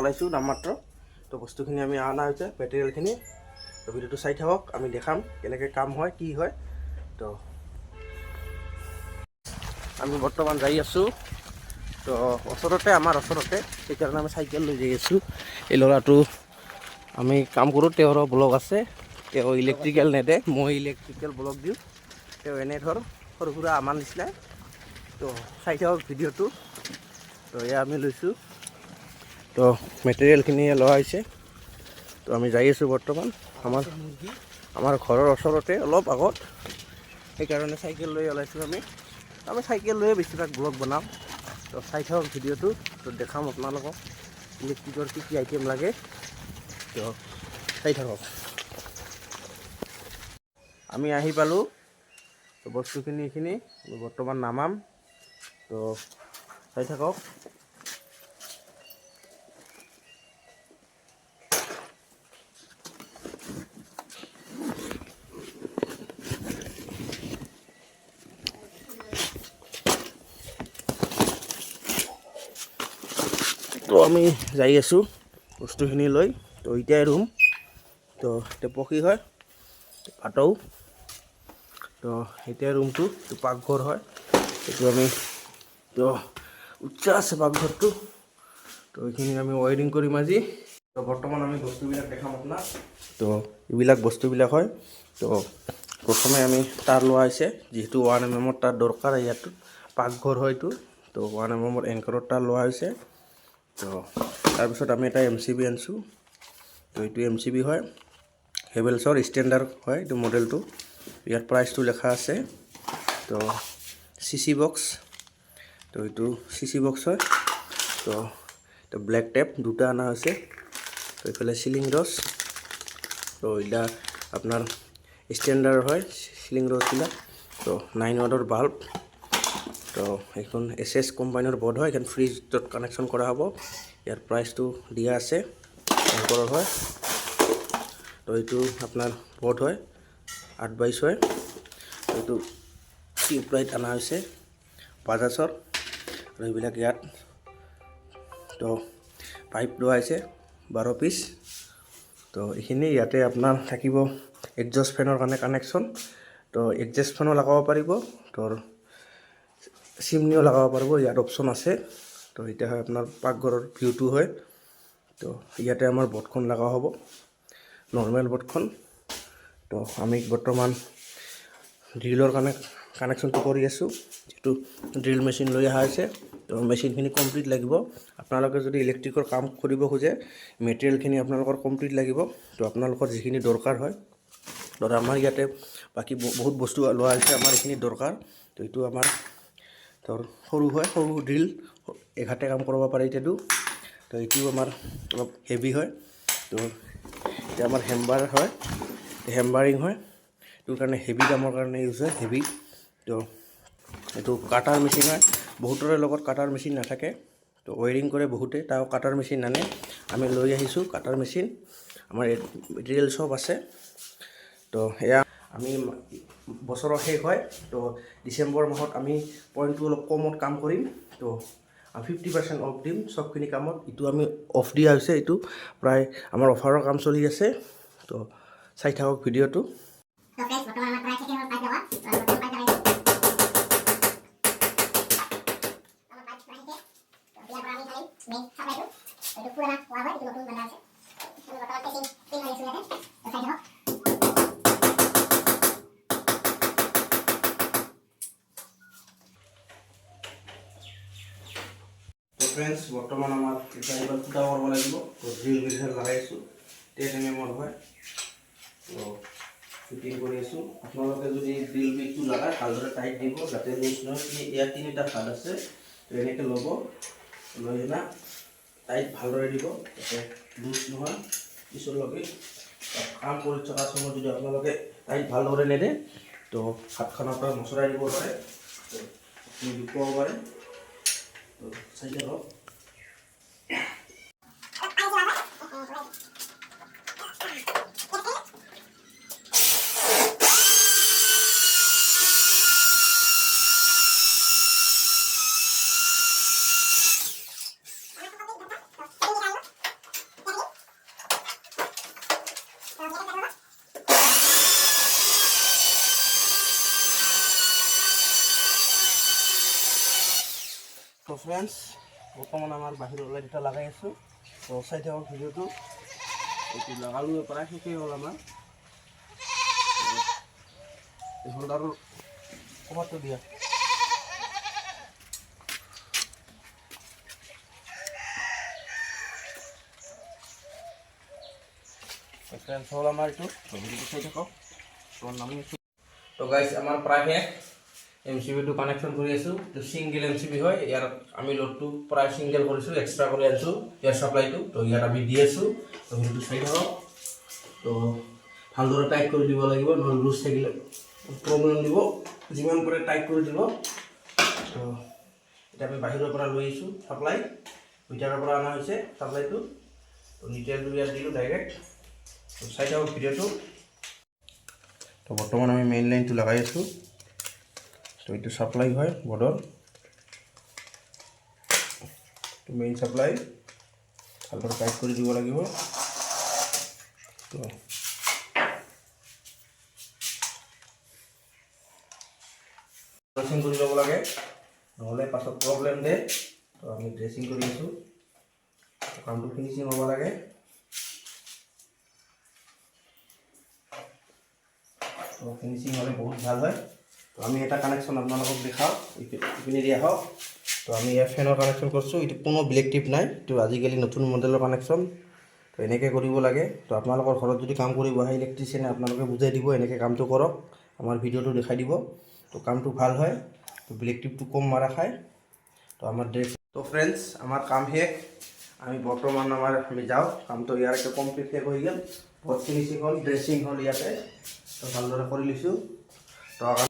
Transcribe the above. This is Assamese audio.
ওলাইছোঁ নামমাত্ৰ। তো বস্তুখিনি আমি অনা হৈছে মেটেৰিয়েলখিনি। তো ভিডিঅ'টো চাই থাকক, আমি দেখাম কেনেকৈ কাম হয় কি হয়। তো আমি বৰ্তমান যাই আছোঁ। তো আমাৰ ওচৰতে সেইকাৰণে আমি চাইকেল লৈ যাই আছোঁ। এই ল'ৰাটো আমি কাম কৰোঁ, তেওঁৰ ব্লগ আছে, তেওঁ ইলেক্ট্ৰিকেল নেদে, মই ইলেক্ট্ৰিকেল ব্লগ দিওঁ। তেওঁ এনে সৰু সুৰা আমাৰ নিচিনাই। তো চাই থাকক ভিডিঅ'টো। তো এয়া আমি লৈছোঁ। তো মেটেৰিয়েলখিনি লোৱা হৈছে। তো আমি যাই আছোঁ বৰ্তমান আমাৰ ঘৰৰ ওচৰতে অলপ আগত, সেইকাৰণে চাইকেল লৈ ওলাইছোঁ আমি চাইকেল লৈয়ে বেছিভাগ ব্লগ বনাওঁ। তো চাই থাকক ভিডিঅ'টো। তো দেখাম আপোনালোকক ইলেক্ট্ৰিকৰ কি কি আইটেম লাগে। তো চাই থাকক। আমি আহি পালোঁ। তো বস্তুখিনি এইখিনি বৰ্তমান নামাম। তো চাই থাকক। তো আমি যাই আছোঁ বস্তুখিনি লৈ। তো এতিয়াই ৰুম। তো এতিয়া পকী হয় ভাতৌ। তো এতিয়া ৰুমটো পাকঘৰ হয়। এইটো আমি তো উচ্চা আছে পাকঘৰটো। তো এইখিনি আমি ৱাইৰিং কৰিম আজি। তো বৰ্তমান আমি বস্তুবিলাক দেখাম আপোনাক। তো এইবিলাক বস্তুবিলাক হয়। তো প্ৰথমে আমি তাৰ লোৱা হৈছে, যিহেতু 1 mm তাৰ দৰকাৰ। ইয়াত পাকঘৰ হয় এইটো। তো 1 mm এংকাৰৰ তাৰ লোৱা হৈছে। তো তাৰপিছত আমি এটা MCB আনিছোঁ। তো এইটো MCB হয়, হেভেলছৰ ষ্টেণ্ডাৰ্ড হয় এইটো মডেলটো। ইয়াত প্ৰাইচটো লেখা আছে। তো CC বক্স, তো এইটো CC বক্স হয়। তো এইটো ব্লেক টেপ দুটা অনা হৈছে। তো এইফালে চিলিং ৰছ। তো এইটা আপোনাৰ ষ্টেণ্ডাৰ্ড হয় চিলিং ৰছবিলাক। তো 9 ৱাটৰ বাল্ব। তো এইখন SS কোম্পানীৰ বৰ্ড হয়, এইখন ফ্ৰিজত কানেকশ্যন কৰা হ'ব। ইয়াৰ প্ৰাইচটো দিয়া আছে, এংকৰৰ হয়। তো এইটো আপোনাৰ বৰ্ড হয় 8x6 হয়। এইটো টিউবলাইট অনা হৈছে বাজাজৰ। আৰু এইবিলাক ইয়াত তো পাইপ লোৱা হৈছে 12 পিচ। তো এইখিনি ইয়াতে আপোনাৰ থাকিব এডজাষ্ট ফেনৰ কাৰণে কানেকশ্যন। তো এডজাষ্ট ফেনো লগাব পাৰিব, তোৰ চিমনিও লগাব পাৰিব, ইয়াত অপশ্যন আছে। তো এতিয়া হয় আপোনাৰ পাকঘৰৰ ভিউটো হয়। তো ইয়াতে আমাৰ বৰ্ডখন লগা হ'ব, নৰ্মেল বৰ্ডখন। তো আমি বৰ্তমান ড্ৰিলৰ কাৰণে কানেকশ্যনটো কৰি আছোঁ। যিটো ড্ৰিল মেচিন লৈ অহা হৈছে। তো মেচিনখিনি কমপ্লিট লাগিব। আপোনালোকে যদি ইলেক্ট্ৰিকৰ কাম কৰিব খোজে, মেটেৰিয়েলখিনি আপোনালোকৰ কমপ্লিট লাগিব। তো আপোনালোকৰ যিখিনি দৰকাৰ হয়, ধৰক আমাৰ ইয়াতে বাকী বহুত বস্তু লোৱা হৈছে, আমাৰ এইখিনি দৰকাৰ। তো এইটো আমাৰ ধৰ সৰু হয়, সৰু ড্ৰিল এঘাতে কাম কৰিব পাৰে এতিয়াতো। তো এইটো আমাৰ অলপ হেভি হয়। তো এতিয়া আমাৰ হেম্বাৰ হয়, হেম্বাৰিং হয়। এইটোৰ কাৰণে হেভি কামৰ কাৰণে ইউজ হয়, হেভি। তো এইটো কাটাৰ মেচিন হয়। বহুতৰে লগত কাটাৰ মেচিন নাথাকে। তো ৱাইৰিং কৰে বহুতে, তাও কাটাৰ মেচিন নানে। আমি লৈ আহিছোঁ কাটাৰ মেচিন। আমাৰ মেটেৰিয়েল চব আছে। তো এয়া আমি বছৰৰ শেষ হয়। তো ডিচেম্বৰ মাহত আমি পইণ্টটো অলপ কমত কাম কৰিম। তো 50% অফ দিম চবখিনি কামত। এইটো আমি অফ দিয়া হৈছে, এইটো প্ৰায় আমাৰ অফাৰৰ কাম চলি আছে। তো চাই থাকক ভিডিঅ'টো। ফ্ৰেন্ডছ, বৰ্তমান আমাৰ এটা এইবাৰ ফুটা কৰিব লাগিব। তো ড্ৰিল বিলখন লগাইছোঁ, 10 mm হয়। তো ফিটিং কৰি আছোঁ। আপোনালোকে যদি ড্ৰিল বিলটো লগাই ভালদৰে টাইট দিব, যাতে লুজ নহয়। ইয়াত 3টা ভাগ আছে। তো এনেকৈ ল'ব, লৈ কিনে টাইট ভালদৰে দিব, যাতে লুজ নহয়। পিছলৈকে কাম কৰি থকাৰ সময়ত যদি আপোনালোকে টাইট ভালদৰে নেদে, তো হাতখনৰ পৰা মচৰাই দিব পাৰে, তো আপুনি দুখাব পাৰে। তো চাই থাকক। তো ফ্ৰেণ্ডছ বৰ্তমান আমাৰ বাহিৰৰ লাইট এটা লগাই আছোঁ। তো চাই থাকক ভিডিঅ'টো। এইটো লগালোঁ প্ৰায় শেষেই হ'ল আমাৰ। এই হোল্ডাৰৰ কভাৰটো দিয়া। ফ্ৰেণ্ডছ হ'ল আমাৰ এইটো ভিডিঅ'টো চাই থাকক। তো নামি আছোঁ। তো গাইজ আমাৰ প্ৰায় শেষ। MCBটো কানেকশ্যন কৰি আছোঁ। তো ছিংগল MCB হয়। ইয়াৰ আমি লোডটো প্ৰায় ছিংগল কৰিছোঁ, এক্সট্ৰা কৰি আনিছোঁ ইয়াৰ ছাপ্লাইটো। তো ইয়াত আমি দি আছোঁ। তো সেইটো চাই থাকক। তো ভালদৰে টাইট কৰি দিব লাগিব, নহ'লে লুজ থাকিলে প্ৰব্লেম দিব। যিমান পাৰে টাইট কৰি দিব। তো এতিয়া আমি বাহিৰৰ পৰা লৈ আহিছোঁ ছাপ্লাই, মিটাৰৰ পৰা অনা হৈছে ছাপ্লাইটো। তো নিউট্ৰেলটো ইয়াত দিলোঁ ডাইৰেক্ট। তো চাই থাকক ভিডিঅ'টো। তো বৰ্তমান আমি মেইন লাইনটো লগাই আছোঁ। তো এইটো ছাপ্লাই হয় বৰ্ডৰ। তো মেইন ছাপ্লাই ভালদৰে টাইট কৰি দিব লাগিব। তো ড্ৰেছিং কৰি ল'ব লাগে, নহ'লে পাছত প্ৰব্লেম দিয়ে। তো আমি ড্ৰেছিং কৰি আছোঁ। কামটো ফিনিচিং হ'ব লাগে। তো ফিনিচিং হ'লে বহুত ভাল হয়। তো আমি এটা কানেকশ্যন আপোনালোকক দেখাওঁ, ইপিনে দিয়া হওক। তো আমি ইয়াৰ ফেনৰ কানেকশ্যন কৰিছোঁ। এইটো কোনো ব্লেক টিপ নাই, এইটো আজিকালি নতুন মডেলৰ কানেকশ্যন। তো এনেকৈ কৰিব লাগে। তো আপোনালোকৰ ঘৰত যদি কাম কৰিব আহে ইলেক্ট্ৰিচিয়ানে আপোনালোকে বুজাই দিব, এনেকৈ কামটো কৰক, আমাৰ ভিডিঅ'টো দেখাই দিব। তো কামটো ভাল হয়। তো ব্লেক টিপটো কম মাৰা খায়। তো আমাৰ ড্ৰেছ। তো ফ্ৰেণ্ডছ আমাৰ কাম শেষ। আমি বৰ্তমান আমি যাওঁ, কামটো ইয়াতে কমপ্লিট শেষ হৈ গ'ল। বৰ্ড ফিনিচিং হ'ল, ড্ৰেছিং হ'ল ইয়াতে। তো ভালদৰে কৰি লৈছোঁ। তো